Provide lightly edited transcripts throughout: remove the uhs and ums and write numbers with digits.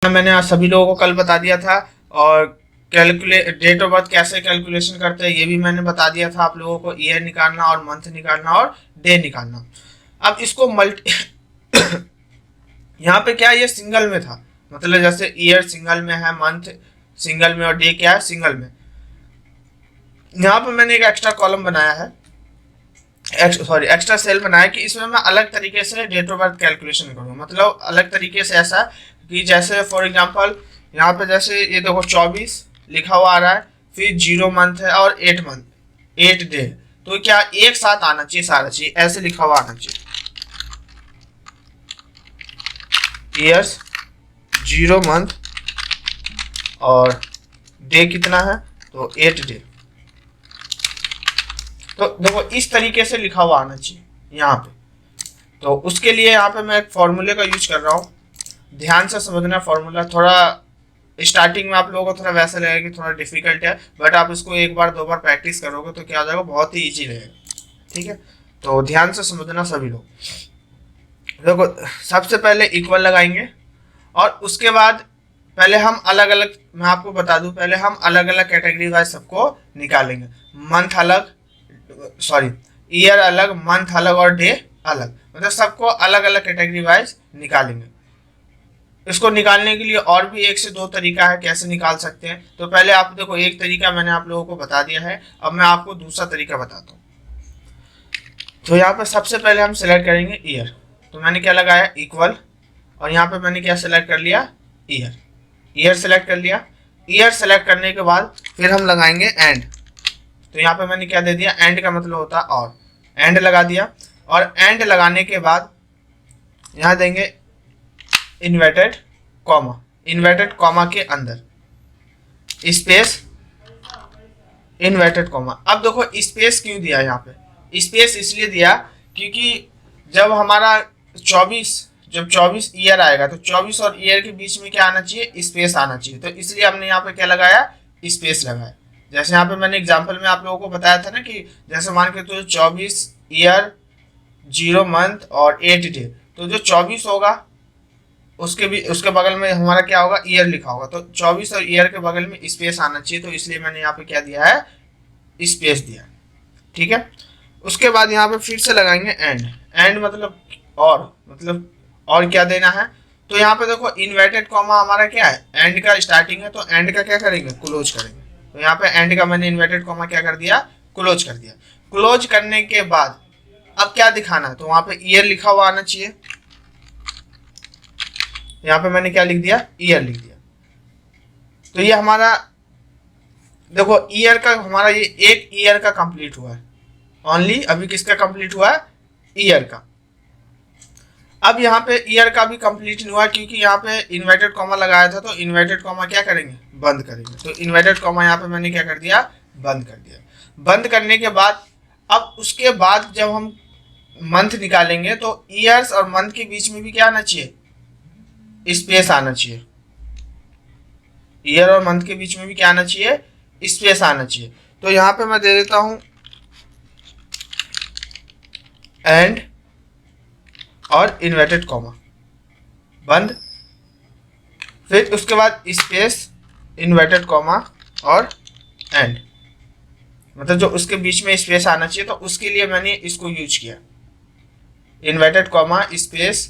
मैंने आज सभी लोगों को कल बता दिया था और डेट ऑफ बर्थ कैसे कैलकुलेशन करते हैं ये भी मैंने बता दिया था आप लोगों को। ईयर निकालना और मंथ निकालना और डे निकालना। अब इसको मल्टी यहाँ पे क्या ये सिंगल में था, मतलब जैसे ईयर सिंगल में है, मंथ सिंगल में और डे क्या है सिंगल में। यहाँ पे मैंने एक एक्स्ट्रा कॉलम बनाया है, एक्स्ट्रा सेल बनाया कि इसमें मैं अलग तरीके से डेट ऑफ बर्थ कैलकुलेशन करूँ। मतलब अलग तरीके से ऐसा कि जैसे फॉर एग्जांपल यहाँ पे जैसे ये देखो 24 लिखा हुआ आ रहा है, फिर 0 मंथ है और 8 डे, तो क्या एक साथ आना चाहिए, सारा चाहिए ऐसे लिखा हुआ आना चाहिए। ईयर्स 0 मंथ और डे कितना है तो 8 डे, तो देखो इस तरीके से लिखा हुआ आना चाहिए यहाँ पे। तो उसके लिए यहाँ पे मैं एक फॉर्मूले का यूज कर रहा हूँ, ध्यान से समझना फॉर्मूला। थोड़ा स्टार्टिंग में आप लोगों को थोड़ा वैसा लगेगा कि थोड़ा डिफिकल्ट है, बट आप इसको एक बार दो बार प्रैक्टिस करोगे तो क्या हो जाएगा, बहुत ही ईजी रहेगा। ठीक है, तो ध्यान से समझना सभी लोग। देखो सबसे पहले इक्वल लगाएंगे और उसके बाद पहले हम अलग अलग, मैं आपको बता दूं, पहले हम अलग अलग कैटेगरी वाइज सबको निकालेंगे। मंथ अलग, सॉरी ईयर अलग, मंथ अलग और डे अलग, मतलब सबको अलग अलग कैटेगरी वाइज निकालेंगे। इसको निकालने के लिए और भी एक से दो तरीका है कैसे निकाल सकते हैं। तो पहले आप देखो एक तरीका मैंने आप लोगों को बता दिया है, अब मैं आपको दूसरा तरीका बताता हूँ। तो यहाँ पे सबसे पहले हम सिलेक्ट करेंगे ईयर, तो मैंने क्या लगाया इक्वल, और यहाँ पे मैंने क्या सिलेक्ट कर लिया ईयर, ईयर सेलेक्ट कर लिया। ईयर सेलेक्ट करने के बाद फिर हम लगाएंगे एंड, तो यहाँ पे मैंने क्या दे दिया, एंड का मतलब होता है और, एंड लगा दिया। और एंड लगाने के बाद यहाँ देंगे इन्वर्टेड कॉमा, इन्वर्टेड कॉमा के अंदर स्पेस, इन्वर्टेड कॉमा। अब देखो स्पेस क्यों दिया यहाँ पे, स्पेस इसलिए दिया क्योंकि जब हमारा 24 ईयर आएगा तो 24 और ईयर के बीच में क्या आना चाहिए, स्पेस आना चाहिए, तो इसलिए हमने यहाँ पे क्या लगाया, स्पेस लगाया। जैसे यहाँ पे मैंने एग्जांपल में आप लोगों को बताया था ना कि जैसे मान के तो 24 ईयर 0 मंथ और 8 डे, तो जो 24 होगा उसके बगल में हमारा क्या होगा, ईयर लिखा होगा, तो 24 और ईयर के बगल में स्पेस आना चाहिए, तो इसलिए मैंने यहाँ पे क्या दिया है, स्पेस दिया। ठीक है, उसके बाद यहाँ पे फिर से लगाएंगे एंड, एंड मतलब और, मतलब और क्या देना है, तो यहाँ पे देखो इन्वर्टेड कॉमा हमारा क्या है, एंड का स्टार्टिंग है, तो एंड का क्या करेंगे, क्लोज करेंगे। तो यहाँ पे एंड का मैंने इन्वर्टेड कॉमा क्या कर दिया, क्लोज कर दिया। क्लोज करने के बाद अब क्या दिखाना है, तो वहां पे ईयर लिखा हुआ आना चाहिए। यहाँ पे मैंने क्या लिख दिया, ईयर लिख दिया। तो ये हमारा देखो ईयर का हमारा ये एक ईयर का कंप्लीट हुआ है, ओनली अभी किसका कंप्लीट हुआ है, ईयर का। अब यहाँ पे ईयर का भी कंप्लीट नहीं हुआ क्योंकि यहाँ पे इन्वर्टेड कॉमा लगाया था, तो इन्वर्टेड कॉमा क्या करेंगे, बंद करेंगे। तो इन्वर्टेड कॉमा यहाँ पे मैंने क्या कर दिया, बंद कर दिया। बंद करने के बाद अब उसके बाद जब हम मंथ निकालेंगे तो ईयर्स और मंथ के बीच में भी क्या आना चाहिए, स्पेस आना चाहिए। ईयर और मंथ के बीच में भी क्या आना चाहिए, स्पेस आना चाहिए। तो यहाँ पे मैं दे देता हूं एंड और इन्वर्टेड कॉमा बंद, फिर उसके बाद स्पेस, इन्वर्टेड कॉमा और एंड, मतलब जो उसके बीच में स्पेस आना चाहिए, तो उसके लिए मैंने इसको यूज किया, inverted comma space,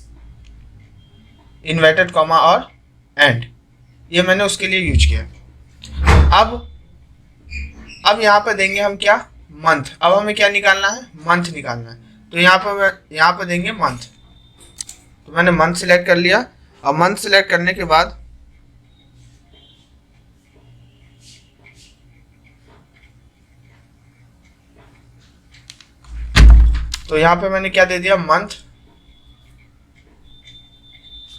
inverted comma और एंड, ये मैंने उसके लिए यूज किया। अब यहाँ पे देंगे हम क्या, मंथ। अब हमें क्या निकालना है, मंथ निकालना है, तो यहाँ पे देंगे मंथ। तो मैंने मंथ सिलेक्ट कर लिया। अब मंथ सिलेक्ट करने के बाद तो यहाँ पे मैंने क्या दे दिया, मंथ।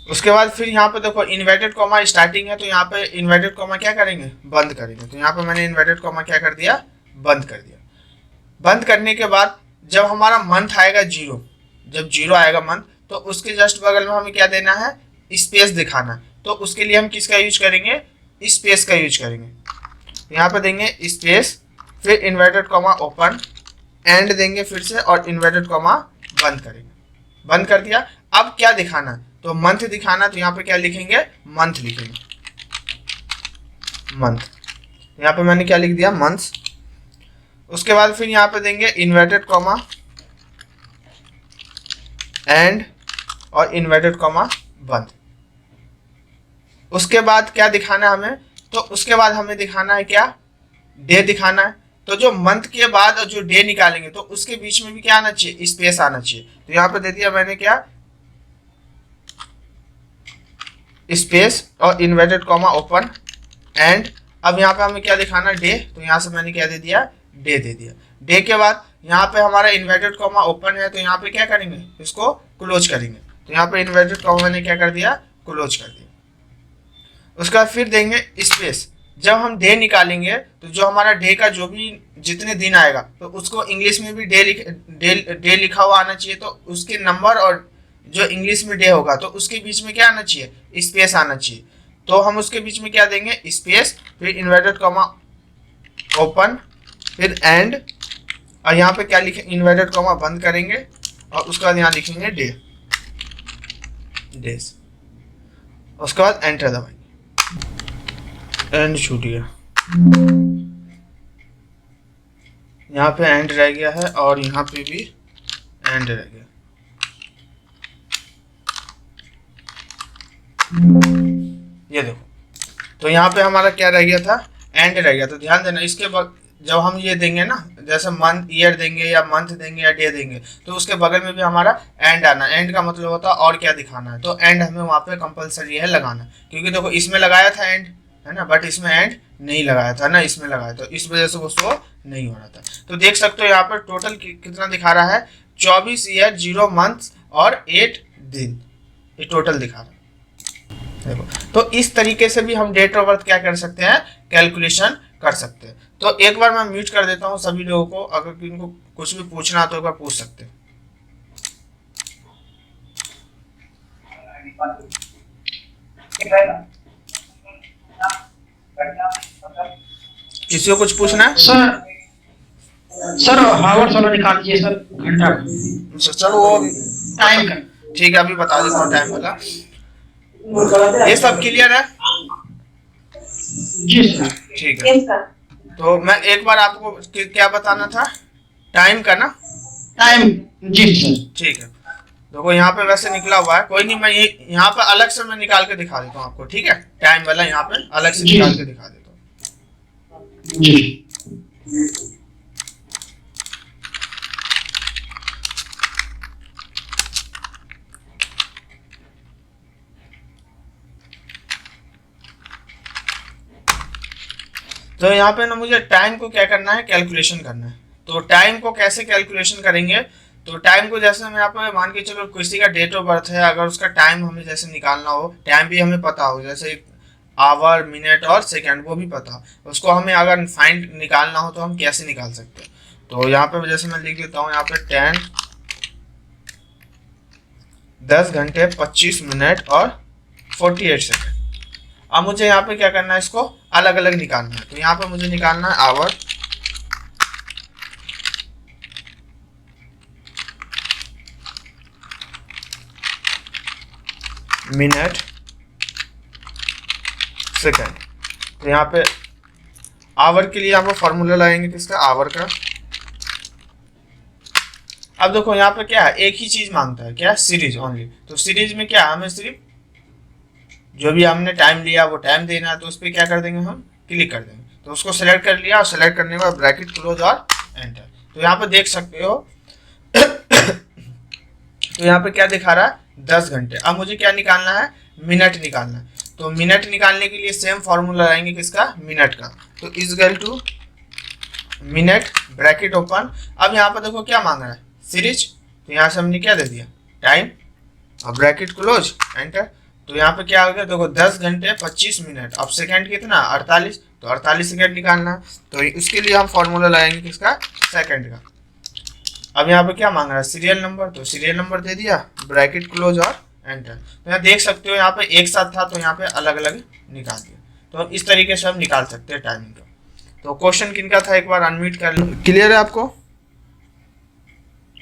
उसके बाद फिर यहाँ पे देखो इन्वर्टेड कॉमा स्टार्टिंग है, तो यहाँ पे इन्वर्टेड कॉमा क्या करेंगे, बंद करेंगे। तो यहाँ पे मैंने इन्वर्टेड कॉमा क्या कर दिया, बंद कर दिया। बंद करने के बाद जब हमारा मंथ आएगा 0, जब 0 आएगा मंथ, तो उसके जस्ट बगल में हमें क्या देना है, स्पेस दिखाना है। तो उसके लिए हम किसका यूज करेंगे, स्पेस का यूज करेंगे। तो यहाँ पे देंगे स्पेस, फिर इन्वर्टेड कॉमा ओपन, एंड देंगे फिर से और इन्वर्टेड कॉमा बंद करेंगे। बंद कर दिया। अब क्या दिखाना है, तो मंथ दिखाना, तो यहाँ पे क्या लिखेंगे, मंथ लिखेंगे, मंथ। यहाँ पे मैंने क्या लिख दिया, मंथ्स। उसके बाद फिर यहाँ पे देंगे इन्वर्टेड कॉमा एंड और इन्वर्टेड कॉमा बंद। उसके बाद क्या दिखाना है हमें, तो उसके बाद हमें दिखाना है क्या, डे दिखाना है। तो जो मंथ के बाद जो डे निकालेंगे तो उसके बीच में भी क्या आना चाहिए, स्पेस आना चाहिए। तो यहाँ पे दे दिया मैंने क्या, स्पेस और इन्वर्टेड कॉमा ओपन एंड। अब यहाँ पे हमें क्या दिखाना, डे, तो यहाँ से मैंने क्या दे दिया, डे दे दिया। डे के बाद यहाँ पे हमारा इन्वर्टेड कॉमा ओपन है, तो यहाँ पे क्या करेंगे, इसको क्लोज करेंगे। तो यहाँ पे इन्वर्टेड कॉमा मैंने क्या कर दिया, क्लोज कर दिया। उसके बाद फिर देंगे स्पेस। जब हम डे निकालेंगे तो जो हमारा डे का जो भी जितने दिन आएगा तो उसको इंग्लिश में भी डे लिखा हुआ आना चाहिए। तो उसके नंबर और जो इंग्लिश में डे होगा तो उसके बीच में क्या आना चाहिए, स्पेस आना चाहिए। तो हम उसके बीच में क्या देंगे, स्पेस, फिर इन्वर्टेड कॉमा ओपन, फिर एंड, और यहाँ पे क्या लिखे, इन्वर्टेड कॉमा बंद करेंगे और उसके बाद यहाँ लिखेंगे डे, डेज। उसके बाद एंटर दबाएंगे, एंड छूट गया, यहाँ पे एंड रह गया है और यहाँ पे भी एंड रह गया। ये देखो, तो यहाँ पे हमारा क्या रह गया था, एंड रह गया। तो ध्यान देना, इसके बाद जब हम ये देंगे ना, जैसे मंथ ईयर देंगे या मंथ देंगे या डे देंगे, तो उसके बगल में भी हमारा एंड आना। एंड का मतलब होता है और क्या दिखाना है, तो एंड हमें वहाँ पे कंपलसरी है लगाना, क्योंकि देखो इसमें लगाया था एंड, है ना, बट इसमें एंड नहीं लगाया था ना, इसमें लगाया, तो इस वजह से वो शो नहीं हो रहा था। तो देख सकते हो यहाँ पर टोटल कितना दिखा रहा है, 24 ईयर 0 मंथ्स और 8 दिन, ये टोटल दिखा रहा है। देखो, तो इस तरीके से भी हम डेट ऑफ बर्थ क्या कर सकते हैं, कैलकुलेशन कर सकते हैं। तो एक बार मैं म्यूट कर देता हूँ सभी लोगों को, अगर इनको कुछ भी पूछना तो एक बार पूछ सकते हैं। किसी को कुछ पूछना है? सर हावर्स वाला निकाल दीजिए सर, घंटा। चलो वो टाइम का ठीक है, अभी बता देता हूँ टाइम वाला। ये सब क्लियर है? जी सर। ठीक है, तो मैं एक बार आपको क्या बताना था, टाइम का ना, टाइम, जी सर। ठीक है, देखो यहाँ पे वैसे निकला हुआ है, कोई नहीं, मैं ये यहाँ पे अलग से मैं निकाल के दिखा देता हूँ आपको, ठीक है, टाइम वाला यहाँ पे अलग से निकाल के दिखा देता हूँ। जी तो यहाँ पे ना मुझे टाइम को क्या करना है, कैलकुलेशन करना है। तो टाइम को कैसे कैलकुलेशन करेंगे, तो टाइम को जैसे मैं यहाँ पे मान के चलो किसी का डेट ऑफ बर्थ है, अगर उसका टाइम हमें जैसे निकालना हो, टाइम भी हमें पता हो, जैसे आवर, मिनट और सेकंड वो भी पता हो, उसको हमें अगर फाइंड निकालना हो तो हम कैसे निकाल सकते हैं। तो यहाँ पे जैसे मैं लिख देता हूँ, यहाँ पे 10 घंटे 25 मिनट और 48 सेकंड। अब मुझे यहाँ पे क्या करना है, इसको अलग अलग निकालना है। तो यहाँ पे मुझे निकालना है आवर, मिनट, सेकंड। तो यहाँ पे आवर के लिए आप फॉर्मूला लगाएंगे किसका, आवर का। अब देखो यहाँ पे क्या है, एक ही चीज मांगता है, क्या, सीरीज ओनली। तो सीरीज में क्या, हमें सिर्फ जो भी हमने टाइम लिया वो टाइम देना है, तो उस पर क्या कर देंगे, हम क्लिक कर देंगे। तो उसको सेलेक्ट कर लिया और सेलेक्ट करने के बाद ब्रैकेट क्लोज और एंटर। तो यहाँ पे देख सकते हो तो यहाँ पे क्या दिखा रहा है, 10 घंटे। अब मुझे क्या निकालना है, मिनट निकालना है। तो मिनट निकालने के लिए सेम फॉर्मूला लगाएंगे किसका, मिनट का। तो equal to minute, bracket open. अब यहाँ पर देखो क्या मांग रहा है, सीरीज। तो यहाँ से हमने क्या दे दिया, टाइम, और ब्रैकेट क्लोज, एंटर। तो यहाँ पे क्या हो गया, देखो 10 घंटे 25 मिनट। अब सेकंड कितना, 48, तो 48 सेकंड निकालना। तो उसके लिए हम फॉर्मूला लगाएंगे किसका, सेकंड का। अब यहाँ पे क्या मांग रहा है, सीरियल नंबर। तो सीरियल नंबर दे दिया, ब्रैकेट क्लोज और एंटर। तो यहाँ देख सकते हो, यहाँ पे एक साथ था तो यहाँ पे अलग अलग निकाल दिया। तो इस तरीके से हम निकाल सकते हैं टाइमिंग का। तो क्वेश्चन किनका था, एक बार अनम्यूट कर लो। क्लियर है आपको?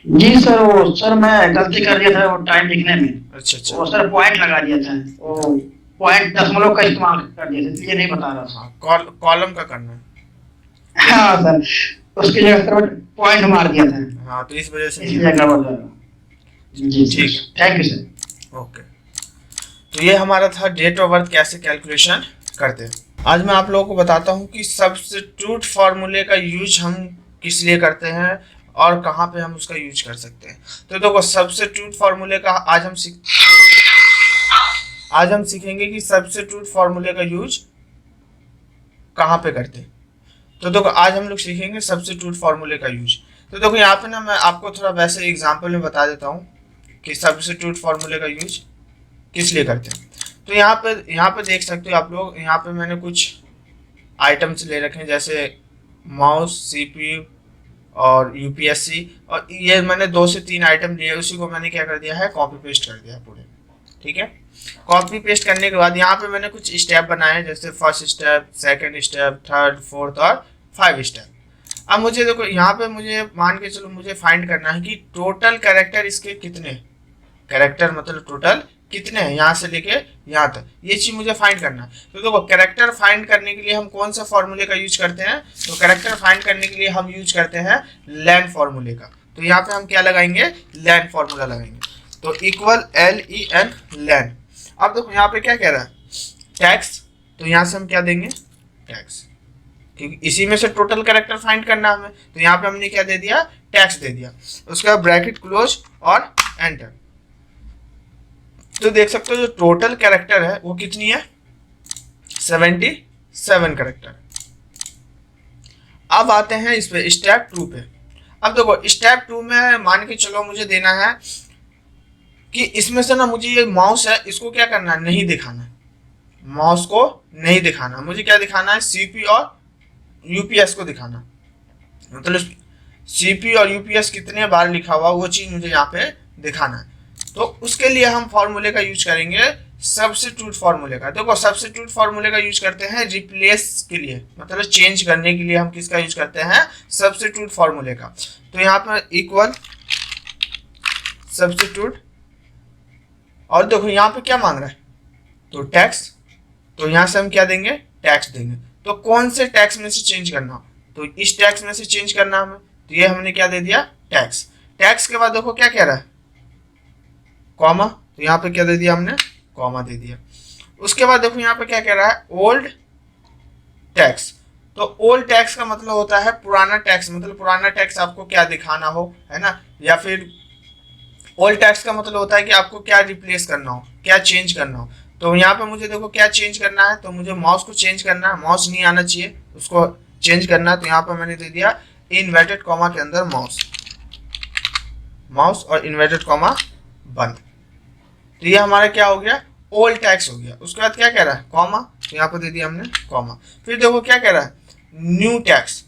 जी सर, वो सर मैं गलती कर दिया था वो टाइम लिखने में। अच्छा अच्छा। वो सर पॉइंट लगा दिया था, वो पॉइंट दशमलव का इस्तेमाल कर दिया था, इसलिए नहीं बता रहा था। हाँ, कॉलम का करना है। हाँ सर, उसकी जगह सर पॉइंट मार दिया था, हाँ, तो इस वजह से नहीं इसलिए आता। गड़बड़ हो रहा। जी ठीक सर, है। Thank you sir. ओके, तो ये हमारा था डेट ऑफ बर्थ कैसे कैलकुलेशन करते हैं। आज मैं आप लोगों को बताता हूँ कि सब्स्टिट्यूट फार्मूले का यूज हम किस लिए करते हैं और कहाँ पे हम उसका यूज कर सकते हैं। तो देखो, सब्स्टिट्यूट फार्मूले का आज हम सीखेंगे कि सब्स्टिट्यूट फार्मूले का यूज कहाँ पे करते हैं। तो देखो, आज हम लोग सीखेंगे सब्स्टिट्यूट फार्मूले का यूज। तो देखो, यहाँ पे ना मैं आपको थोड़ा वैसे एग्जाम्पल में बता देता हूँ कि सब्स्टिट्यूट फार्मूले का यूज किस लिए करते हैं। तो यहाँ पे देख सकते हो आप लोग, यहाँ पे मैंने कुछ आइटम्स ले रखे हैं, जैसे माउस, सीपीयू और यूपीएससी, और ये मैंने 2 से 3 आइटम लिए, उसी को मैंने क्या कर दिया है, कॉपी पेस्ट कर दिया पूरे। ठीक है, कॉपी पेस्ट करने के बाद यहाँ पे मैंने कुछ स्टेप बनाए हैं, जैसे first step, second step, third, fourth और 5 स्टेप। अब मुझे देखो, यहाँ पे मुझे मान के चलो, मुझे फाइंड करना है कि टोटल कैरेक्टर इसके कितने, कैरेक्टर मतलब टोटल कितने हैं यहाँ से लेके यहाँ तक, ये चीज मुझे फाइंड करना है। तो देखो, कैरेक्टर फाइंड करने के लिए हम कौन सा फॉर्मूले का यूज करते हैं, तो कैरेक्टर फाइंड करने के लिए हम यूज करते हैं लेन फॉर्मूले का। तो यहाँ पे हम क्या लगाएंगे, लेन फॉर्मूला लगाएंगे। तो इक्वल LEN, लेन। अब देखो यहाँ पे क्या कह रहा है, टैक्स, तो यहाँ से हम क्या देंगे, टैक्स, क्योंकि इसी में से टोटल कैरेक्टर फाइंड करना हमें। तो यहाँ पे हमने क्या दे दिया, टैक्स दे दिया। उसके बाद ब्रैकेट क्लोज और एंटर। तो देख सकते हो जो टोटल कैरेक्टर है वो कितनी है, 77 कैरेक्टर। अब आते हैं इस पे स्टेप 2 पे। अब देखो, स्टेप 2 में मान के चलो मुझे देना है कि इसमें से ना मुझे ये माउस है, इसको क्या करना है, नहीं दिखाना है, माउस को नहीं दिखाना, मुझे क्या दिखाना है, सीपी और यूपीएस को दिखाना। मतलब सीपी और यूपीएस कितने बार लिखा हुआ वो चीज मुझे यहाँ पे दिखाना है। तो उसके लिए हम फॉर्मूले का यूज करेंगे सब्स्टिट्यूट फॉर्मूले का। देखो, सब्स्टिट्यूट फॉर्मूले का यूज करते हैं रिप्लेस के लिए, मतलब चेंज करने के लिए हम किसका यूज करते हैं, सब्स्टिट्यूट फॉर्मूले का। तो यहाँ पर इक्वल सब्स्टिट्यूट, और देखो यहाँ पे क्या मांग रहा है, तो टैक्स, तो यहाँ से हम क्या देंगे, टैक्स देंगे। तो कौन से टैक्स में से चेंज करना हो, तो इस टैक्स में से चेंज करना हमें, तो ये हमने क्या दे दिया, टैक्स। टैक्स के बाद देखो क्या कह रहा है, कॉमा, तो यहाँ पे क्या दे दिया हमने, कॉमा दे दिया। उसके बाद देखो यहाँ पे क्या कह रहा है, ओल्ड टैक्स। तो ओल्ड टैक्स का मतलब होता है पुराना टैक्स, मतलब पुराना टैक्स आपको क्या दिखाना हो, है ना, या फिर ओल्ड टैक्स का मतलब होता है कि आपको क्या रिप्लेस करना हो, क्या चेंज करना हो। तो यहाँ पे मुझे देखो क्या चेंज करना है, तो मुझे माउस को चेंज करना है, माउस नहीं आना चाहिए, उसको चेंज करना है। तो यहाँ पे मैंने दे दिया इन्वर्टेड कॉमा के अंदर माउस, माउस और इन्वर्टेड कॉमा बंद। तो ये हमारा क्या हो गया, ओल्ड टैक्स हो गया। उसके बाद क्या कह रहा है, कॉमा, तो यहाँ पे दे दिया हमने कॉमा। फिर देखो क्या कह रहा है, न्यू टैक्स।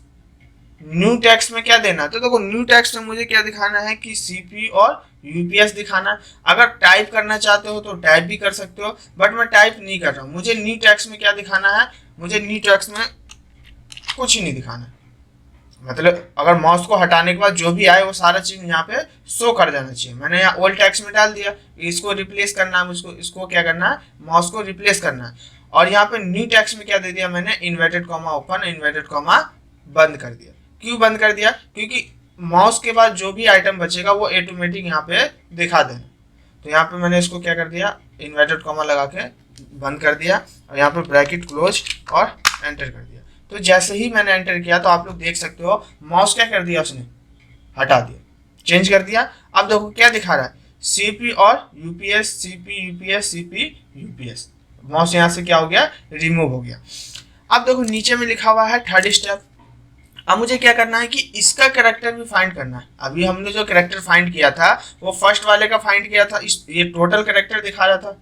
न्यू टैक्स में क्या देना है, तो देखो न्यू टैक्स में मुझे क्या दिखाना है कि सीपी और यूपीएस दिखाना। अगर टाइप करना चाहते हो तो टाइप भी कर सकते हो, बट मैं टाइप नहीं कर रहा हूँ। मुझे न्यू टैक्स में क्या दिखाना है, मुझे न्यू टैक्स में कुछ ही नहीं दिखाना है। मतलब अगर माउस को हटाने के बाद जो भी आए वो सारा चीज यहाँ पे शो कर जाना चाहिए। मैंने यहाँ ओल्ड टैक्स में डाल दिया, इसको रिप्लेस करना है मुझको, इसको क्या करना है, माउस को रिप्लेस करना है। और यहाँ पे न्यू टैक्स में क्या दे दिया मैंने, inverted comma open, inverted comma बंद कर दिया। क्यों बंद कर दिया, क्योंकि माउस के बाद जो भी आइटम बचेगा वो ऑटोमेटिक यहाँ पे दिखा देना। तो यहाँ पे मैंने इसको क्या कर दिया, इन्वर्टेड कॉमा लगा के बंद कर दिया, और यहाँ पे ब्रैकेट क्लोज और एंटर कर दिया। तो जैसे ही मैंने एंटर किया तो आप लोग देख सकते हो माउस क्या कर दिया, उसने हटा दिया, चेंज कर दिया। अब देखो क्या दिखा रहा है, सीपी और UPS, CP UPS, CP UPS. Mouse यहाँ से क्या हो गया, रिमूव हो गया। अब देखो नीचे में लिखा हुआ है थर्ड स्टेप। अब मुझे क्या करना है कि इसका कैरेक्टर भी फाइंड करना है। अभी हमने जो कैरेक्टर फाइंड किया था वो फर्स्ट वाले का फाइंड किया था, ये टोटल कैरेक्टर दिखा रहा था।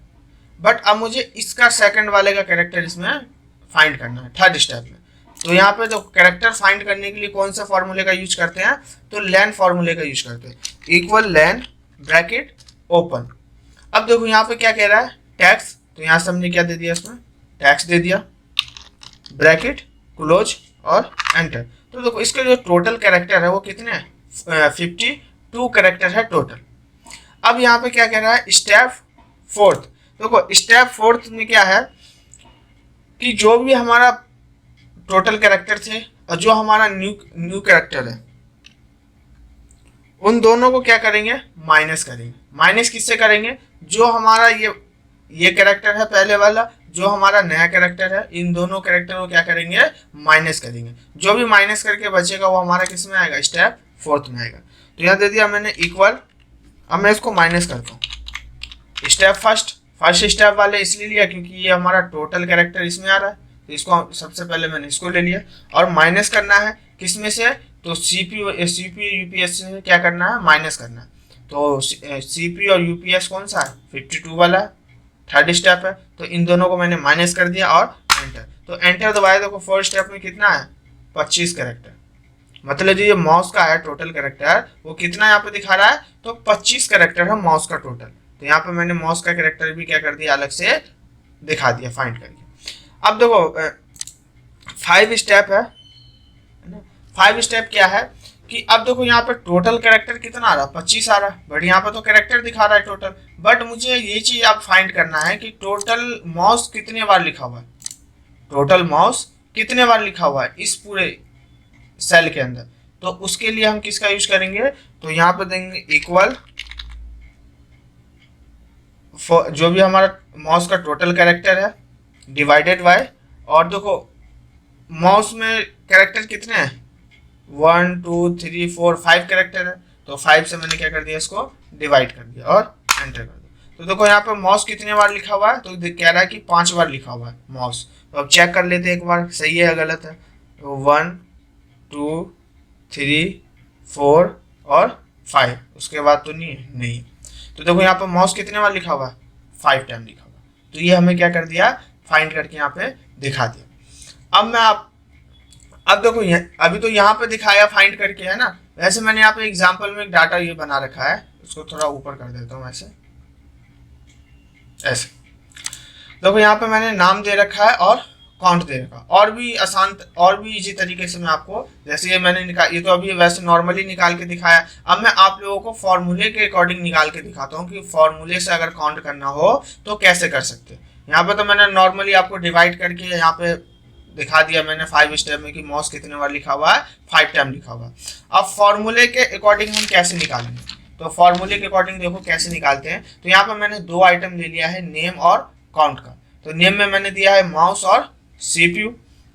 बट अब मुझे इसका सेकंड वाले का कैरेक्टर इसमें फाइंड करना है थर्ड स्टेप में। तो यहाँ पे जो कैरेक्टर फाइंड करने के लिए कौन सा फॉर्मूले का यूज करते हैं, तो लेन फॉर्मूले का यूज करते हैं, इक्वल लेन ब्रैकेट ओपन। अब देखो यहाँ पे क्या कह रहा है, टैक्स, तो यहाँ से हमने क्या दे दिया, इसमें टैक्स दे दिया, ब्रैकेट क्लोज और एंटर। तो देखो इसके जो टोटल कैरेक्टर है वो कितने हैं, 2 कैरेक्टर है टोटल। अब यहाँ पे क्या कह रहा है, स्टेप फोर्थ। देखो स्टेप फोर्थ में क्या है कि जो भी हमारा टोटल कैरेक्टर थे और जो हमारा न्यू कैरेक्टर है, उन दोनों को क्या करेंगे, माइनस करेंगे। माइनस किससे करेंगे, जो हमारा ये कैरेक्टर है पहले वाला, जो हमारा नया कैरेक्टर है, इन दोनों कैरेक्टर को क्या करेंगे, माइनस करेंगे। जो भी माइनस करके बचेगा वो हमारा किस में आएगा, स्टेप फोर्थ में आएगा। तो यहाँ दे दिया मैंने इक्वल। अब मैं इसको माइनस करता हूँ। स्टेप फर्स्ट स्टेप वाले इसलिए लिया क्योंकि ये हमारा टोटल कैरेक्टर इसमें आ रहा है, तो इसको सबसे पहले मैंने इसको ले लिया। और माइनस करना है किस में से, तो सीपीयू यूपीएस से क्या करना है, माइनस करना है। तो सीपीयू और यूपीएस कौन सा है, 52 वाला है, थर्ड स्टेप है। तो इन दोनों को मैंने माइनस कर दिया और एंटर। तो एंटर दबाया, देखो फोर्थ स्टेप में कितना है, 25 कैरेक्टर। मतलब जो ये माउस का है टोटल कैरेक्टर वो कितना यहाँ पे दिखा रहा है, तो 25 कैरेक्टर है माउस का टोटल। तो यहाँ पे मैंने माउस का कैरेक्टर भी क्या कर दिया, अलग से दिखा दिया फाइंड करके। अब देखो 5 स्टेप है ना। 5 स्टेप क्या है कि अब देखो यहाँ पे टोटल कैरेक्टर कितना आ रहा है, 25 आ रहा है, बट यहाँ पे तो कैरेक्टर दिखा रहा है टोटल। बट मुझे ये चीज आप फाइंड करना है कि टोटल माउस कितने बार लिखा हुआ है, टोटल माउस कितने बार लिखा हुआ है इस पूरे सेल के अंदर। तो उसके लिए हम किसका यूज करेंगे, तो यहाँ पे देंगे इक्वल जो भी हमारा माउस का टोटल कैरेक्टर है डिवाइडेड बाय, और देखो माउस में कैरेक्टर कितने हैं, 1 2 3 4 5 कैरेक्टर है। तो 5 से मैंने क्या कर दिया, इसको डिवाइड कर दिया और एंटर कर दिया। तो देखो यहाँ पे माउस कितने बार लिखा हुआ है, तो कह रहा है कि 5 बार लिखा हुआ है माउस। तो अब चेक कर लेते हैं एक बार, सही है या गलत है। तो 1 2 3 4 और 5, उसके बाद तो नहीं। तो देखो यहाँ पे माउस कितने बार लिखा हुआ है, 5 टाइम लिखा हुआ है। तो ये हमें क्या कर दिया, फाइंड करके यहाँ पे दिखा दिया। अब देखो अभी तो यहाँ पे दिखाया फाइंड करके, है ना। वैसे मैंने यहाँ पे एग्जांपल में एक डाटा ये बना रखा है, उसको थोड़ा ऊपर कर देता हूँ ऐसे। देखो यहाँ पे मैंने नाम दे रखा है और काउंट दे रखा। और भी आसान और भी इजी तरीके से मैं आपको, जैसे ये मैंने ये तो अभी वैसे नॉर्मली निकाल के दिखाया। अब मैं आप लोगों को फॉर्मूले के अकॉर्डिंग निकाल के दिखाता हूँ कि फॉर्मूले से अगर काउंट करना हो तो कैसे कर सकते हैं। यहाँ पे तो मैंने नॉर्मली आपको डिवाइड करके यहाँ पे दिखा दिया मैंने 5 स्टेप में कि माउस कितने बार लिखा हुआ है, 5 टाइम लिखा हुआ है। अब फॉर्मूले के अकॉर्डिंग हम कैसे निकालेंगे, तो फॉर्मूले के अकॉर्डिंग देखो कैसे निकालते हैं। तो यहाँ पे मैंने 2 आइटम ले लिया है, नेम और काउंट का। तो नेम में मैंने दिया है माउस और सीपीयू,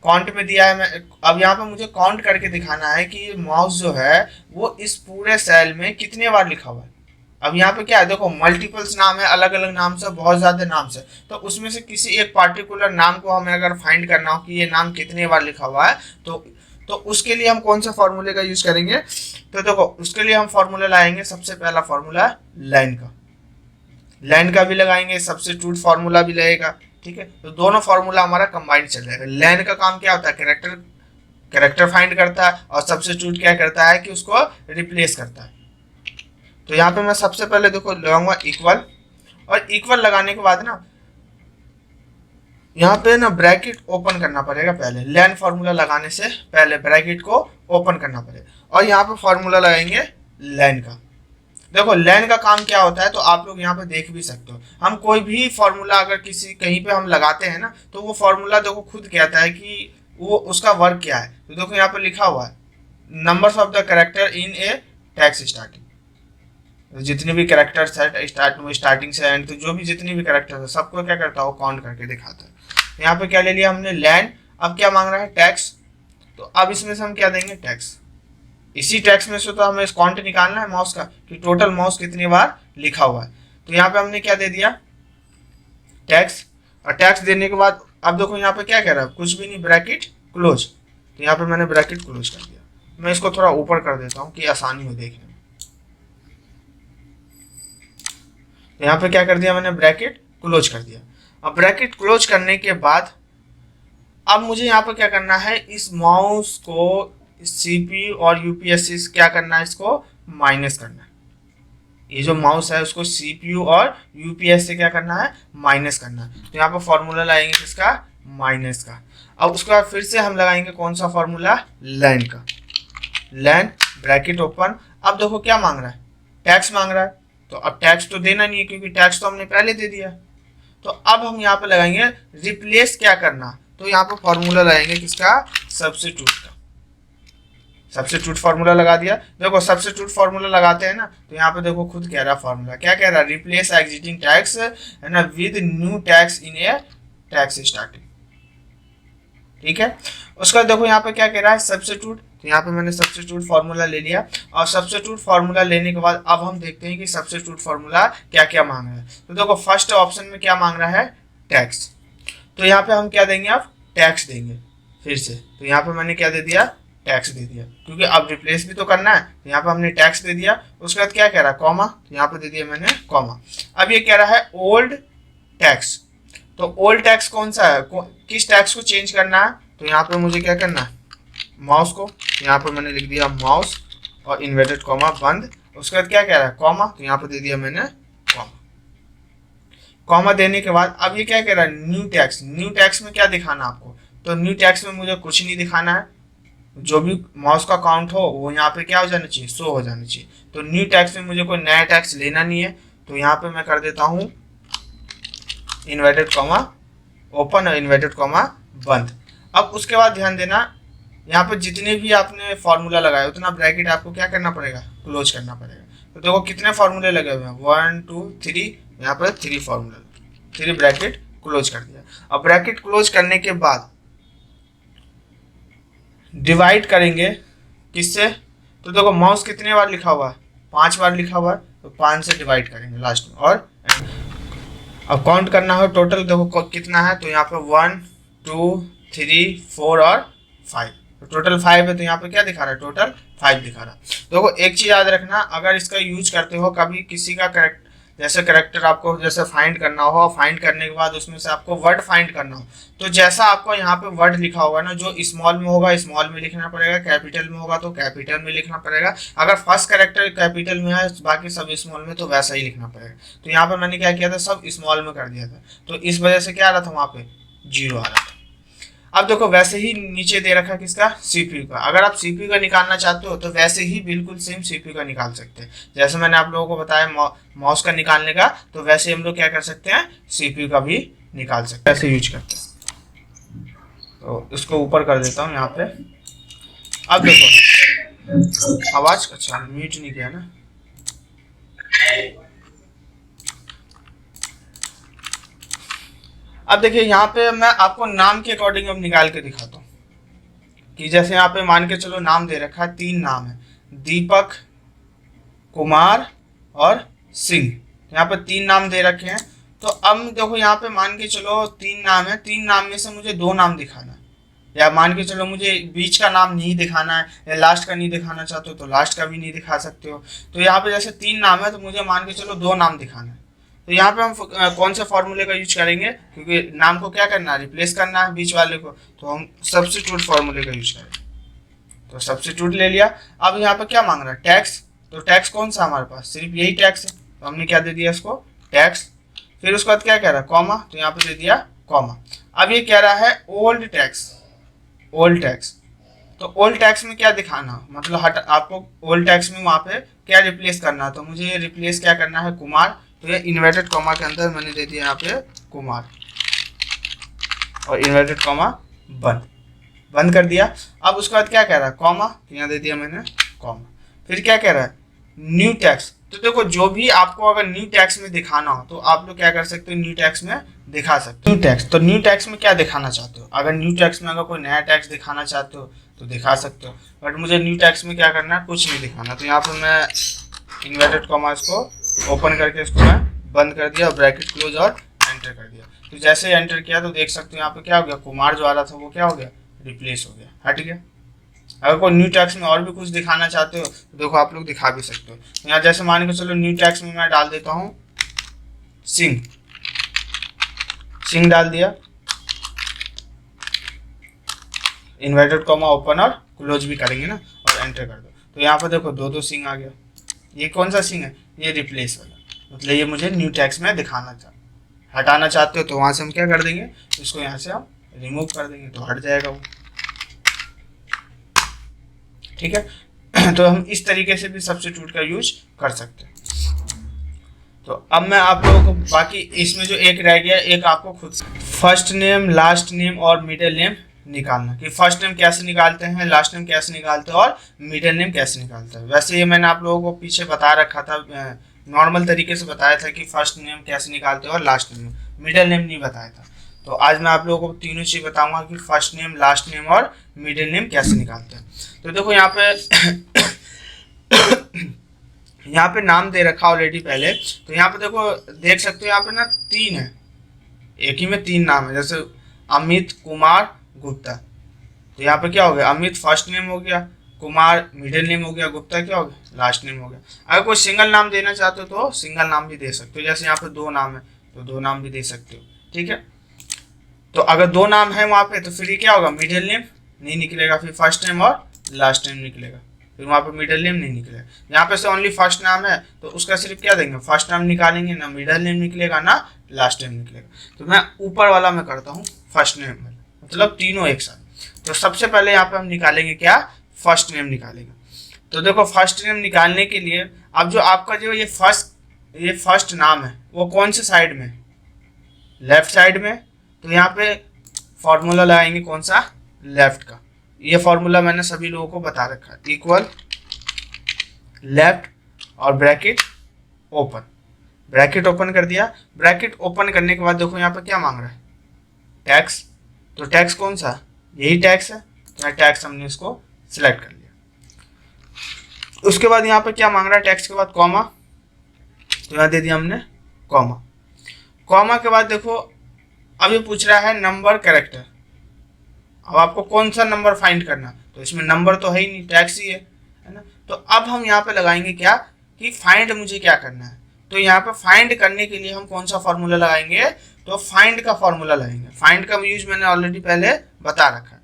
काउंट में दिया है मैं। अब यहाँ पे मुझे काउंट करके दिखाना है कि माउस जो है वो इस पूरे सेल में कितने बार लिखा हुआ है। अब यहाँ पे क्या है, देखो मल्टीपल्स नाम है, अलग अलग नाम से, बहुत ज्यादा नाम से। तो उसमें से किसी एक पार्टिकुलर नाम को हमें अगर फाइंड करना हो कि ये नाम कितने बार लिखा हुआ है, तो उसके लिए हम कौन सा फॉर्मूले का यूज करेंगे। तो देखो उसके लिए हम फॉर्मूला लाएंगे, सबसे पहला फॉर्मूला लाइन का, लाइन का भी लगाएंगे, सब्स्टिट्यूट फॉर्मूला भी लगेगा, ठीक है। तो दोनों फॉर्मूला हमारा कंबाइंड चल जाएगा। लाइन का काम क्या होता है, कैरेक्टर फाइंड करता है, और सब्स्टिट्यूट क्या करता है कि उसको रिप्लेस करता है। तो यहाँ पे मैं सबसे पहले देखो लगाऊंगा इक्वल, और इक्वल लगाने के बाद ना यहाँ पे ना ब्रैकेट ओपन करना पड़ेगा पहले। लाइन फॉर्मूला लगाने से पहले ब्रैकेट को ओपन करना पड़ेगा, और यहाँ पे फॉर्मूला लगाएंगे लाइन का। देखो लाइन का काम क्या होता है, तो आप लोग यहाँ पे देख भी सकते हो। हम कोई भी फॉर्मूला अगर कहीं पे हम लगाते हैं ना, तो वो फॉर्मूला देखो खुद कहता है कि वो उसका वर्क क्या है। तो देखो यहाँ पे लिखा हुआ है numbers of the character in A text starting. जितने भी कैरेक्टर्स है स्टार्टिंग से एंड, तो जो भी जितनी भी कैरेक्टर्स है सबको क्या करता है, वो काउंट करके दिखाता है। यहाँ पे क्या ले लिया हमने, लाइन। अब क्या मांग रहा है, टैक्स। तो अब इसमें से हम क्या देंगे, टैक्स। इसी टैक्स में से तो हमें काउंट निकालना है माउस का कि टोटल माउस कितनी बार लिखा हुआ है। तो यहाँ पे हमने क्या दे दिया, टैक्स। और टैक्स देने के बाद अब देखो यहाँ पे क्या कह रहा है, कुछ भी नहीं, ब्रैकेट क्लोज। तो यहाँ पे मैंने ब्रैकेट क्लोज कर दिया। मैं इसको थोड़ा ऊपर कर देता हूँ कि आसानी हो देखने में। यहाँ पे क्या कर दिया मैंने, ब्रैकेट क्लोज कर दिया। अब ब्रैकेट क्लोज करने के बाद अब मुझे यहाँ पे क्या करना है, इस माउस को सीपीयू और यूपीएससी से क्या करना है, इसको माइनस करना है। ये जो माउस है उसको सीपीयू और यूपीएस से क्या करना है, माइनस करना है। तो यहाँ पे फॉर्मूला लगाएंगे किसका, माइनस का। अब उसके बाद फिर से हम लगाएंगे कौन सा फॉर्मूला, लाइन का। Line bracket open. अब देखो क्या मांग रहा है, टैक्स मांग रहा है, तो अब टैक्स तो देना नहीं है क्योंकि टैक्स तो हमने पहले दे दिया। तो अब हम यहाँ पे लगाएंगे रिप्लेस क्या करना, तो यहाँ पे फॉर्मूला लगाएंगे किसका, सब्स्टिट्यूट का। सब्स्टिट्यूट फार्मूला लगा दिया। देखो सब्स्टिट्यूट फार्मूला लगाते हैं ना, तो यहाँ पे देखो खुद कह रहा फार्मूला, क्या कह रहा, रिप्लेस एग्जिस्टिंग टैक्स है ना with new tax in A tax starting. ठीक है, उसका देखो यहाँ पे क्या कह रहा है, सब्स्टिट्यूट। तो यहाँ पे मैंने सब्स्टिट्यूट फार्मूला ले लिया, और सब्स्टिट्यूट फार्मूला लेने के बाद अब हम देखते हैं कि सब्स्टिट्यूट फार्मूला क्या क्या मांग रहा है। तो देखो फर्स्ट ऑप्शन में क्या मांग रहा है, टैक्स। तो यहाँ पे हम क्या देंगे, अब टैक्स देंगे फिर से। तो यहाँ पे मैंने क्या दे दिया, टैक्स दे दिया, क्योंकि अब रिप्लेस भी तो करना है। तो यहाँ पे हमने टैक्स दे दिया। उसके बाद क्या कह रहा है, कॉमा, तो यहाँ पे दे दिया मैंने कॉमा। अब ये कह रहा है ओल्ड टैक्स। तो ओल्ड टैक्स कौन सा है, किस टैक्स को चेंज करना है, तो यहाँ पे मुझे क्या करना है, माउस को, यहाँ पे मैंने लिख दिया माउस और इन्वर्टेड कॉमा बंद। उसके बाद क्या कह रहा है, कॉमा, तो यहाँ पे दे दिया मैंने कॉमा। कॉमा देने के बाद अब ये क्या कह रहा है, न्यू टैक्स। न्यू टैक्स में क्या दिखाना आपको, तो न्यू टैक्स में मुझे कुछ नहीं दिखाना है, जो भी माउस का काउंट हो वो यहाँ पे क्या हो जाना चाहिए, शो हो जाना चाहिए। तो न्यू टैक्स में मुझे कोई नया टैक्स लेना नहीं है, तो यहाँ पे मैं कर देता हूँ इन्वर्टेड कॉमा ओपन और इन्वर्टेड कॉमा बंद। अब उसके बाद ध्यान देना, यहाँ पे जितने भी आपने फार्मूला लगाया उतना ब्रैकेट आपको क्या करना पड़ेगा, क्लोज करना पड़ेगा। तो देखो कितने फार्मूले लगे हुए हैं, 1 2 3, यहाँ पर 3 फार्मूला, 3 ब्रैकेट क्लोज कर दिया। अब ब्रैकेट क्लोज करने के बाद डिवाइड करेंगे किससे, तो देखो माउस कितने बार लिखा हुआ है, 5 बार लिखा हुआ है, तो 5 से डिवाइड करेंगे लास्ट में। और अब काउंट करना हो टोटल, देखो कितना है, तो यहाँ पे 1 2 3 4 और 5, तो टोटल 5 है। तो यहाँ पे क्या दिखा रहा है, टोटल 5 दिखा रहा है। देखो एक चीज याद रखना, अगर इसका यूज करते हो कभी किसी का जैसे करेक्टर आपको जैसे फाइंड करना हो, फाइंड करने के बाद उसमें से आपको वर्ड फाइंड करना हो, तो जैसा आपको यहाँ पे वर्ड लिखा होगा ना, जो स्मॉल में होगा स्मॉल में लिखना पड़ेगा, कैपिटल में होगा तो कैपिटल में लिखना पड़ेगा। अगर फर्स्ट करेक्टर कैपिटल में है बाकी सब स्मॉल में, तो वैसा ही लिखना पड़ेगा। तो यहाँ पर मैंने क्या किया था, सब स्मॉल में कर दिया था, तो इस वजह से क्या आ रहा था, वहाँ पे 0 आ रहा था। अब देखो वैसे ही नीचे दे रखा किसका, सीपीयू का। अगर आप सीपीयू का निकालना चाहते हो तो वैसे ही बिल्कुल सेम सीपीयू का निकाल सकते हैं। जैसे मैंने आप लोगों को बताया माउस का निकालने का, तो वैसे हम लोग क्या कर सकते हैं, सीपीयू का भी निकाल सकते हैं, ऐसे यूज करते हैं। तो इसको ऊपर कर देता हूँ यहाँ पे। अब देखो आवाज, अच्छा म्यूट नहीं किया ना, अब देखिए यहाँ पे मैं आपको नाम के अकॉर्डिंग अब निकाल के दिखाता हूँ कि जैसे यहाँ पे मान के चलो नाम दे रखा है, 3 नाम है, दीपक, कुमार और सिंह। यहाँ पे 3 नाम दे रखे हैं। तो अब देखो यहाँ पे मान के चलो 3 नाम है, 3 नाम में से मुझे 2 नाम दिखाना है, या मान के चलो मुझे बीच का नाम नहीं दिखाना है, या लास्ट का नहीं दिखाना चाहते हो तो लास्ट का भी नहीं दिखा सकते हो। तो यहाँ पे जैसे 3 नाम है तो मुझे मान के चलो 2 नाम दिखाना है। तो यहाँ पे हम कौन से फॉर्मूले का यूज करेंगे, क्योंकि नाम को क्या करना है, रिप्लेस करना है बीच वाले को, तो हम सब्स्टिट्यूट फॉर्मूले का यूज करेंगे। तो सब्स्टिट्यूट ले लिया। अब यहाँ पे क्या मांग रहा है, टैक्स। तो टैक्स कौन सा हमारे पास, सिर्फ यही टैक्स है, तो हमने क्या दे दिया इसको, टैक्स। फिर उसके बाद क्या कह रहा है, कॉमा, तो यहाँ पे दे दिया कॉमा। अब ये कह रहा है ओल्ड टैक्स, ओल्ड टैक्स। तो ओल्ड टैक्स में क्या दिखाना, मतलब आपको ओल्ड टैक्स में वहाँ पे क्या रिप्लेस करना है, तो मुझे ये रिप्लेस क्या करना है, कुमार। तो ये इन्वर्टेड कॉमा के अंदर मैंने दे दिया यहाँ पे कुमार और इन्वर्टेड कॉमा बंद कर दिया। अब उसके बाद क्या कह रहा है, कॉमा, तो यहाँ दे दिया मैंने कॉमा। फिर क्या कह रहा है, न्यू टैक्स। तो देखो जो भी आपको अगर न्यू टैक्स में दिखाना हो तो आप लोग क्या कर सकते हो, न्यू टैक्स में दिखा सकते हो। न्यू टैक्स, तो न्यू टैक्स में क्या दिखाना चाहते हो, अगर न्यू टैक्स में अगर कोई नया टैक्स दिखाना चाहते हो तो दिखा सकते हो, बट मुझे न्यू टैक्स में क्या करना है, कुछ नहीं दिखाना। तो यहाँ पर मैं इन्वर्टेड कॉमा इसको ओपन करके इसको मैं बंद कर दिया, ब्रैकेट क्लोज और एंटर कर दिया। तो जैसे ही एंटर किया तो देख सकते हो यहाँ पे क्या हो गया, कुमार जो आ रहा था वो क्या हो गया, रिप्लेस हो गया, हट गया। अगर कोई न्यू टैक्स में और भी कुछ दिखाना चाहते हो तो देखो आप लोग दिखा भी सकते हो। यहाँ जैसे मान के चलो न्यू टैक्स में मैं डाल देता हूँ सिंह, सिंह डाल दिया, इन्वर्टेड कॉमा ओपन और क्लोज भी करेंगे ना, और एंटर कर दो। तो यहाँ पर देखो 2 सिंह आ गया। ये कौन सा सिंह है, ये रिप्लेस वाला, मतलब ये मुझे न्यू टैक्स में दिखाना हटाना चाहते हो तो वहां से हम क्या कर देंगे, इसको यहाँ से हम रिमूव कर देंगे तो हट जाएगा वो, ठीक है। तो हम इस तरीके से भी सब्स्टिट्यूट का यूज कर सकते हैं। तो अब मैं आप लोगों को बाकी इसमें जो एक रह गया, एक आपको खुद फर्स्ट नेम, लास्ट नेम और मिडिल नेम निकालना, कि फर्स्ट नेम कैसे निकालते हैं, लास्ट नेम कैसे निकालते हैं और मिडिल नेम कैसे निकालते हैं। वैसे ये मैंने आप लोगों को पीछे बता रखा था, नॉर्मल तरीके से बताया था कि फर्स्ट नेम कैसे निकालते हैं और लास्ट नेम, मिडिल नेम नहीं बताया था। तो आज मैं आप लोगों को तीनों चीज़ बताऊंगा कि फर्स्ट नेम, लास्ट नेम और मिडिल नेम कैसे निकालते हैं। तो देखो यहाँ पे यहाँ पे नाम दे रखा ऑलरेडी पहले, तो यहाँ पे देखो देख सकते हो यहाँ पे ना 3 है, एक ही में 3 नाम है, जैसे अमित कुमार गुप्ता। तो यहाँ पे क्या हो गया, अमित फर्स्ट नेम हो गया, कुमार मिडिल नेम हो गया, गुप्ता क्या हो गया, लास्ट नेम हो गया। अगर कोई सिंगल नाम देना चाहते हो तो सिंगल नाम भी दे सकते हो, जैसे यहाँ पे 2 नाम है तो 2 नाम भी दे सकते हो, ठीक है। तो अगर 2 नाम है वहाँ पे तो फिर ये क्या होगा, मिडिल नेम नहीं निकलेगा, फिर फर्स्ट नेम और लास्ट नेम निकलेगा, फिर वहाँ पे मिडिल नेम नहीं निकलेगा। यहाँ पे से ओनली फर्स्ट नाम है तो उसका सिर्फ क्या देंगे, फर्स्ट नाम निकालेंगे, ना मिडिल नेम निकलेगा ना लास्ट नेम निकलेगा। तो मैं ऊपर वाला में करता हूँ फर्स्ट नेम में, मतलब तीनों एक साथ। तो सबसे पहले यहाँ पे हम निकालेंगे क्या, फर्स्ट नेम निकालेंगे। तो देखो फर्स्ट नेम निकालने के लिए अब जो आपका जो ये फर्स्ट नाम है वो कौन से साइड में, लेफ्ट साइड में। तो यहाँ पे फॉर्मूला लगाएंगे कौन सा, लेफ्ट का। ये फॉर्मूला मैंने सभी लोगों को बता रखा है, इक्वल लेफ्ट और ब्रैकेट ओपन, ब्रैकेट ओपन कर दिया। ब्रैकेट ओपन करने के बाद देखो यहाँ पे क्या मांग रहा है, टैक्स। तो टैक्स कौन सा, यही टैक्स है, तो टैक्स हमने इसको सिलेक्ट कर लिया। उसके बाद यहाँ पे क्या मांग रहा है, टैक्स के बाद कॉमा, तो यहाँ दे दिया हमने कॉमा। कॉमा के बाद देखो अब ये पूछ रहा है नंबर कैरेक्टर। अब आपको कौन सा नंबर फाइंड करना, तो इसमें नंबर तो है ही नहीं, टैक्स ही है ना। तो अब हम यहाँ पे लगाएंगे क्या, कि फाइंड मुझे क्या करना है। तो यहाँ पे फाइंड करने के लिए हम कौन सा फॉर्मूला लगाएंगे, तो फाइंड का फॉर्मूला लगाएंगे। फाइंड का यूज मैंने ऑलरेडी पहले बता रखा है,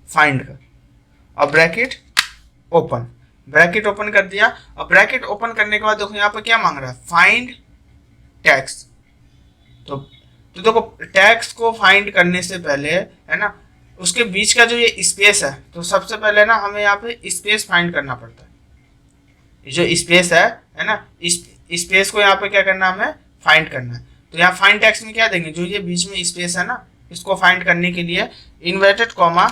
फाइंड का। और ब्रैकेट ओपन, ब्रैकेट ओपन कर दिया। और ब्रैकेट ओपन करने के बाद देखो यहाँ पे क्या मांग रहा है, फाइंड टैक्स। तो देखो टैक्स को फाइंड करने से पहले है ना, उसके बीच का जो ये स्पेस है, तो सबसे पहले ना हमें यहाँ पे स्पेस फाइंड करना पड़ता है। ये जो स्पेस है ना, इस स्पेस को यहाँ पे क्या करना है, हमें फाइंड करना है। तो यहाँ फाइंड टैक्स में क्या देंगे, जो ये बीच में स्पेस है ना, इसको फाइंड करने के लिए इन्वर्टेड कॉमा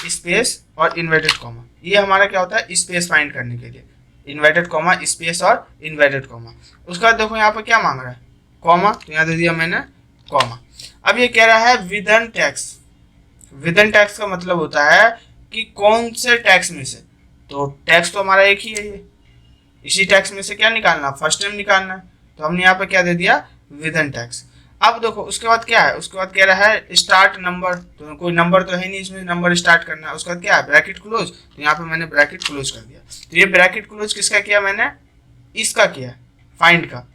स्पेस और इन्वर्टेड कॉमा, ये हमारा क्या होता है, स्पेस फाइंड करने के लिए इन्वर्टेड कॉमा स्पेस और इन्वर्टेड कॉमा। उसके बाद देखो यहाँ पे क्या मांग रहा है, कॉमा, तो यहाँ दे दिया मैंने कॉमा। अब ये कह रहा है विदिन टैक्स। विदिन टैक्स का मतलब होता है कि कौन से टैक्स में से, तो टैक्स तो हमारा एक ही है, ये इसी टैक्स में से क्या निकालना, फर्स्ट नेम निकालना है। तो हमने यहाँ पे क्या दे दिया, विदिन टैक्स। अब देखो उसके बाद क्या है, उसके बाद कह रहा है स्टार्ट नंबर, तो कोई नंबर तो है नहीं इसमें, नंबर स्टार्ट करना है। उसके बाद क्या है, ब्रैकेट क्लोज, तो यहाँ पे मैंने ब्रैकेट क्लोज कर दिया। तो ये ब्रैकेट क्लोज किसका किया मैंने, इसका किया, फाइंड का।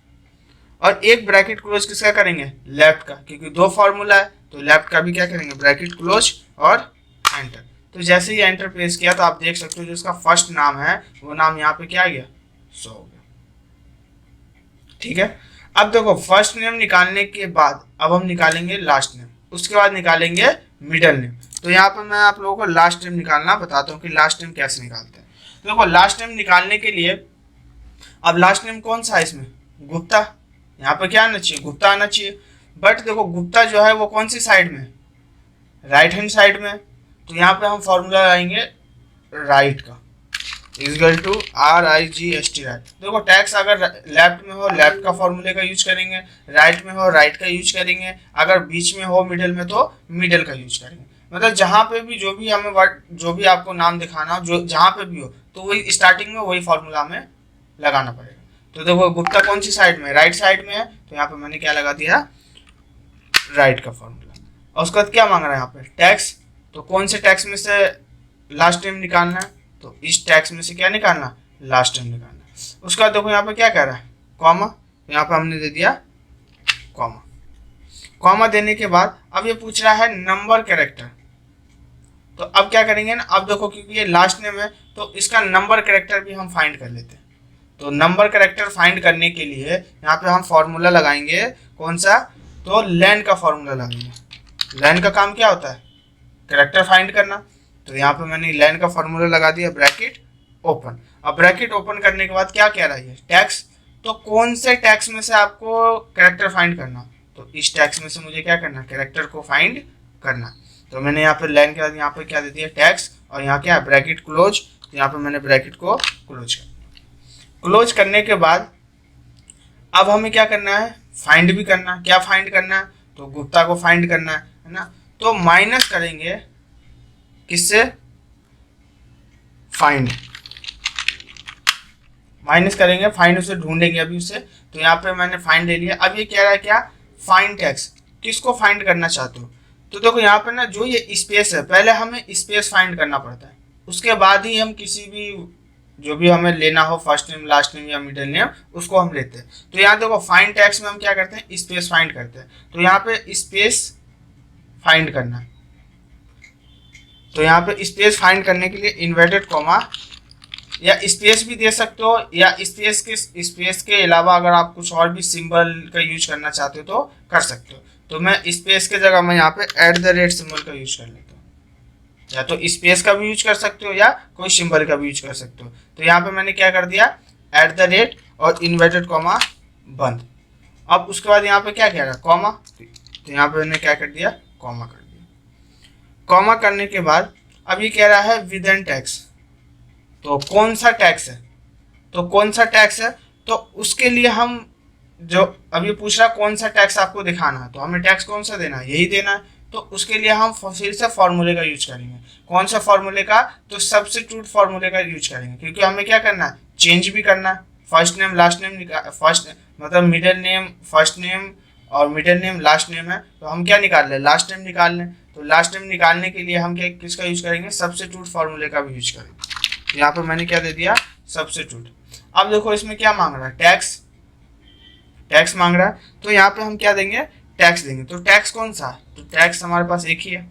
और एक ब्रैकेट क्लोज किसका करेंगे, लेफ्ट का, क्योंकि 2 फॉर्मूला है तो लेफ्ट का भी क्या करेंगे, ब्रैकेट क्लोज और एंटर। तो जैसे ही एंटर प्रेस किया तो आप देख सकते हो जो इसका फर्स्ट नाम है वो नाम यहाँ पे क्या आ गया, 100 हो गया, ठीक है। अब देखो फर्स्ट नेम निकालने के बाद अब हम निकालेंगे लास्ट नेम, उसके बाद निकालेंगे मिडिल नेम। तो यहाँ पे मैं आप लोगों को लास्ट नेम निकालना बताता हूँ कि लास्ट नेम कैसे निकालते हैं। तो देखो लास्ट नेम निकालने के लिए अब लास्ट नेम कौन सा है इसमें, गुप्ता, यहाँ पे क्या आना चाहिए, गुप्ता आना चाहिए। बट देखो गुप्ता जो है वो कौन सी साइड में, राइट हैंड साइड में। तो यहाँ पे हम फॉर्मूला लगाएंगे राइट का, इक्वल टू RIGST, राइट। देखो टैक्स अगर लेफ्ट में हो लेफ्ट का फॉर्मूले का यूज करेंगे, राइट में हो राइट का यूज करेंगे, अगर बीच में हो मिडिल में तो मिडिल का यूज करेंगे। मतलब जहाँ पे भी जो भी हमें वर्ड, जो भी आपको नाम दिखाना हो, जो जहाँ पे भी हो, तो वही स्टार्टिंग में वही फॉर्मूला हमें लगाना पड़ेगा। तो देखो गुप्ता कौन सी साइड में, राइट साइड में है, तो यहाँ पे मैंने क्या लगा दिया, राइट का फॉर्मूला। और उसके बाद क्या मांग रहा है यहाँ पे, टैक्स। तो कौन से टैक्स में से लास्ट नेम निकालना है, तो इस टैक्स में से क्या निकालना, लास्ट नेम निकालना है। उसके बाद देखो यहाँ पे क्या कह रहा है, कॉमा, तो यहाँ पे हमने दे दिया कॉमा। कॉमा देने के बाद अब ये पूछ रहा है नंबर कैरेक्टर। तो अब क्या करेंगे ना, अब देखो क्योंकि ये लास्ट नेम है तो इसका नंबर कैरेक्टर भी हम फाइंड कर लेते हैं। तो नंबर कैरेक्टर फाइंड करने के लिए यहाँ पे हम फॉर्मूला लगाएंगे कौन सा, तो लेन का फॉर्मूला लगाएंगे। लेन का काम क्या होता है, कैरेक्टर फाइंड करना। तो यहाँ पे मैंने लेन का फॉर्मूला लगा दिया, ब्रैकेट ओपन। अब ब्रैकेट ओपन करने के बाद क्या कह रहा है, टैक्स। तो कौन से टैक्स में से आपको कैरेक्टर फाइंड करना, तो इस टैक्स में से मुझे क्या करना, कैरेक्टर को फाइंड करना। तो मैंने यहाँ पे लाइन के बाद यहाँ पे क्या दे दिया, टैक्स, और यहाँ क्या ब्रैकेट क्लोज, तो यहाँ पे मैंने ब्रैकेट को क्लोज कर दिया। क्लोज करने के बाद अब हमें क्या करना है, फाइंड भी करना। क्या फाइंड करना है, तो गुप्ता को फाइंड करना है ना। तो माइनस करेंगे किससे, फाइंड, माइनस करेंगे फाइंड, उसे ढूंढेंगे अभी उसे। तो यहाँ पे मैंने फाइंड ले लिया। अब ये कह रहा है क्या, फाइंड टैक्स, किसको फाइंड करना चाहते हो। तो देखो यहाँ पे ना जो ये स्पेस है, पहले हमें स्पेस फाइंड करना पड़ता है, उसके बाद ही हम किसी भी जो भी हमें लेना हो, फर्स्ट नेम, लास्ट नेम या मिडिल नेम, उसको हम लेते हैं। तो यहाँ देखो फाइंड टैक्स में हम क्या करते हैं, स्पेस फाइंड करते हैं। तो यहाँ पे स्पेस फाइंड करना, तो यहाँ पे स्पेस फाइंड करने के लिए इन्वर्टेड कॉमा या स्पेस भी दे सकते हो, या स्पेस के अलावा अगर आप कुछ और भी सिंबल का यूज करना चाहते हो तो कर सकते हो। तो मैं स्पेस के जगह मैं यहाँ पे @ सिंबल का यूज कर लेता हूँ, या तो स्पेस का भी यूज कर सकते हो या कोई सिंबल का भी यूज कर सकते हो। तो यहाँ पे मैंने क्या कर दिया, @ और इन्वर्टेड कॉमा बंद। अब उसके बाद यहाँ पे क्या कह रहा है, कॉमा, तो यहाँ पे मैंने क्या कर दिया, कॉमा कर दिया। कॉमा करने के बाद अब ये कह रहा है विदिन टैक्स, तो कौन सा टैक्स है, तो कौन सा टैक्स है, तो उसके लिए हम जो अभी पूछ रहा कौन सा टैक्स आपको दिखाना है, तो हमें टैक्स कौन सा देना है, यही देना है। तो उसके लिए हम फिर से फॉर्मूले का यूज करेंगे। कौन सा फॉर्मूले का, तो सब्स्टिट्यूट फॉर्मूले का यूज करेंगे, क्योंकि हमें क्या करना है, चेंज भी करना है। First name last name, first मतलब मिडिल नेम फर्स्ट नेम और मिडिल नेम लास्ट नेम है, तो हम क्या निकाल लें, लास्ट नेम निकाल लें। तो लास्ट नेम निकालने के लिए हम क्या किसका यूज करेंगे, सब्स्टिट्यूट फॉर्मूले का भी यूज करेंगे। यहाँ पे मैंने क्या दे दिया, सब्स्टिट्यूट। अब देखो इसमें क्या मांग रहा है, टैक्स, टैक्स मांग रहा है। तो यहाँ पे हम क्या देंगे, टैक्स देंगे। तो टैक्स कौन सा है, तो टैक्स हमारे पास एक ही है,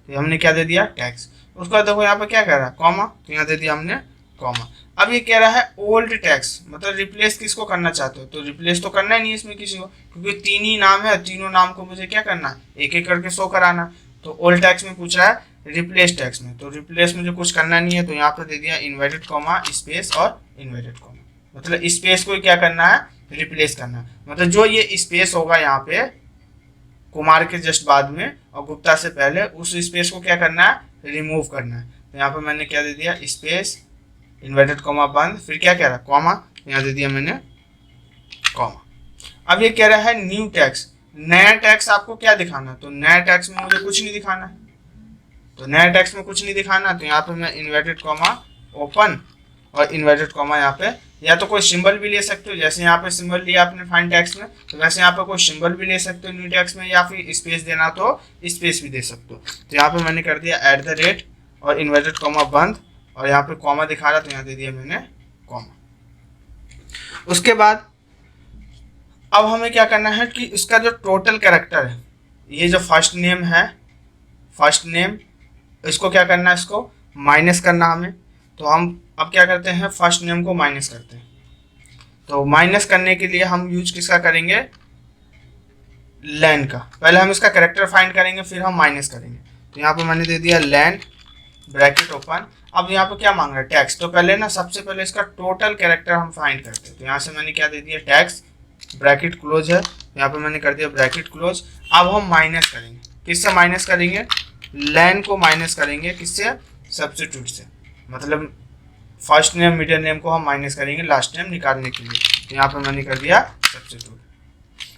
तो हमने क्या दे दिया, टैक्स। उसके बाद देखो यहाँ पे क्या कह रहा है, कॉमा, तो यहाँ दे दिया हमने कॉमा। अब ये कह रहा है ओल्ड टैक्स, मतलब रिप्लेस किसको करना चाहते हो, तो रिप्लेस तो करना ही नहीं इसमें किसी को, क्योंकि 3 ही नाम है, तीनों नाम को मुझे क्या करना है, एक एक करके शो कराना। तो ओल्ड टैक्स में पूछ रहा है रिप्लेस टैक्स में, तो रिप्लेस मुझे कुछ करना नहीं है, तो यहाँ पे दे दिया इन्वर्टेड कॉमा स्पेस और इन्वर्टेड कॉमा, मतलब स्पेस को क्या करना है, रिप्लेस करना है। मतलब जो ये स्पेस होगा यहाँ पे कुमार के जस्ट बाद में और गुप्ता से पहले, उस स्पेस को क्या करना है, रिमूव करना है। तो यहाँ पे मैंने क्या दे दिया, स्पेस इन्वर्टेड कॉमा बंद, फिर क्या कह रहा है, कॉमा, यहाँ दे दिया मैंने कॉमा। अब ये कह रहा है न्यू टैक्स, नया टैक्स आपको क्या दिखाना है, तो नया टैक्स में मुझे कुछ नहीं दिखाना है, तो नया टैक्स में कुछ नहीं दिखाना। तो यहाँ पे मैं इन्वर्टेड कॉमा ओपन और इन्वर्टेड कॉमा यहाँ पे, या तो कोई सिंबल भी ले सकते हो, जैसे यहाँ पे सिंबल लिया आपने फाइंड टैक्स में, तो वैसे यहाँ पे कोई सिंबल भी ले सकते हो न्यू टैक्स में, या फिर स्पेस देना तो स्पेस भी दे सकते हो। तो यहाँ पे मैंने कर दिया @ और इन्वर्टेड कॉमा बंद, और यहाँ पे कॉमा दिखा रहा, तो यहाँ दे दिया मैंने कॉमा। उसके बाद अब हमें क्या करना है कि इसका जो टोटल कैरेक्टर है, ये जो फर्स्ट नेम है, फर्स्ट नेम, इसको क्या करना है, इसको माइनस करना हमें। तो हम अब क्या करते हैं, फर्स्ट नेम को माइनस करते हैं। तो माइनस करने के लिए हम यूज किसका करेंगे, लैन का। पहले हम इसका कैरेक्टर फाइंड करेंगे, फिर हम माइनस करेंगे। तो यहाँ पे मैंने दे दिया लैन ब्रैकेट ओपन। अब यहाँ पे क्या मांग रहा है, टैक्स। तो पहले ना सबसे पहले इसका टोटल कैरेक्टर हम फाइंड करते हैं। तो यहाँ से मैंने क्या दे दिया, टैक्स, ब्रैकेट क्लोज है, यहाँ पे मैंने कर दिया ब्रैकेट क्लोज। अब हम माइनस करेंगे, किससे माइनस करेंगे, लैन को माइनस करेंगे, किससे, सब्स्टिट्यूट से, मतलब फर्स्ट नेम मिडिल नेम को हम माइनस करेंगे लास्ट नेम निकालने के लिए। तो यहाँ पे मैंने कर दिया सब्स्टिट्यूट।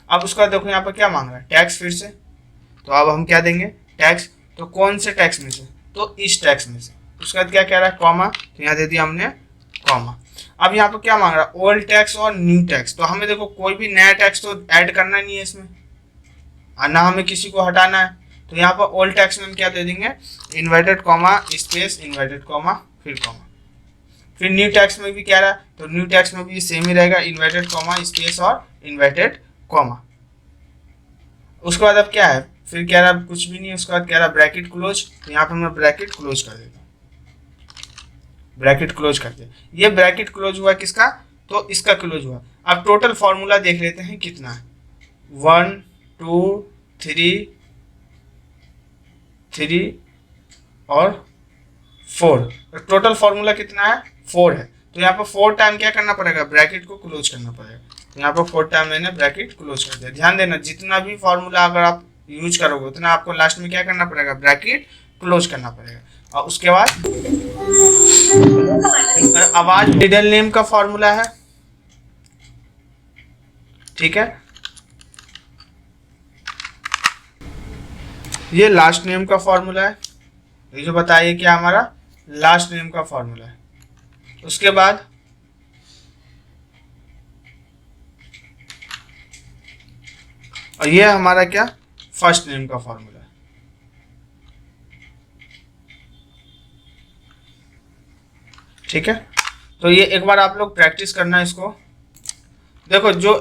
अब उसका देखो यहाँ पे क्या मांग रहा है, टैक्स फिर से। तो अब हम क्या देंगे, टैक्स, तो कौन से टैक्स में से, तो इस टैक्स में से। उसके बाद क्या कह रहा है, कॉमा, तो यहाँ दे दिया हमने कॉमा। अब यहाँ पे क्या मांग रहा है, ओल्ड टैक्स और न्यू टैक्स। तो हमें देखो कोई भी नया टैक्स तो ऐड करना नहीं है इसमें, और ना हमें किसी को हटाना है। तो यहाँ पर ओल्ड टैक्स में हम क्या दे देंगे, inverted comma space inverted comma फिर कॉमा। फिर न्यू टैक्स में भी क्या रहा है, तो न्यू टैक्स में भी सेम ही रहेगा, इन्वर्टेड कॉमा स्पेस और इन्वर्टेड कॉमा। उसके बाद अब क्या है, फिर क्या रहा, कुछ भी नहीं। उसके बाद क्या रहा, ब्रैकेट क्लोज। तो यहाँ पे मैं ब्रैकेट क्लोज कर देता हूँ, ब्रैकेट क्लोज कर दिया। ये ब्रैकेट क्लोज हुआ किसका, तो इसका क्लोज हुआ। अब टोटल फॉर्मूला देख लेते हैं कितना है, 1 2 3 और 4। टोटल फॉर्मूला कितना है, 4 है। तो यहाँ पर 4 टाइम क्या करना पड़ेगा, ब्रैकेट को क्लोज करना पड़ेगा। तो यहाँ पर 4 टाइम मैंने ब्रैकेट क्लोज कर दिया। ध्यान देना, जितना भी फॉर्मूला अगर आप यूज करोगे उतना आपको लास्ट में क्या करना पड़ेगा, ब्रैकेट क्लोज करना पड़ेगा। और उसके बाद आवाज मिडिल नेम का फॉर्मूला है, ठीक है। ये लास्ट नेम का फॉर्मूला है, ये जो बताइए क्या हमारा लास्ट नेम का फॉर्मूला है। उसके बाद और ये हमारा क्या फर्स्ट नेम का फॉर्मूला है, ठीक है। तो ये एक बार आप लोग प्रैक्टिस करना इसको। देखो जो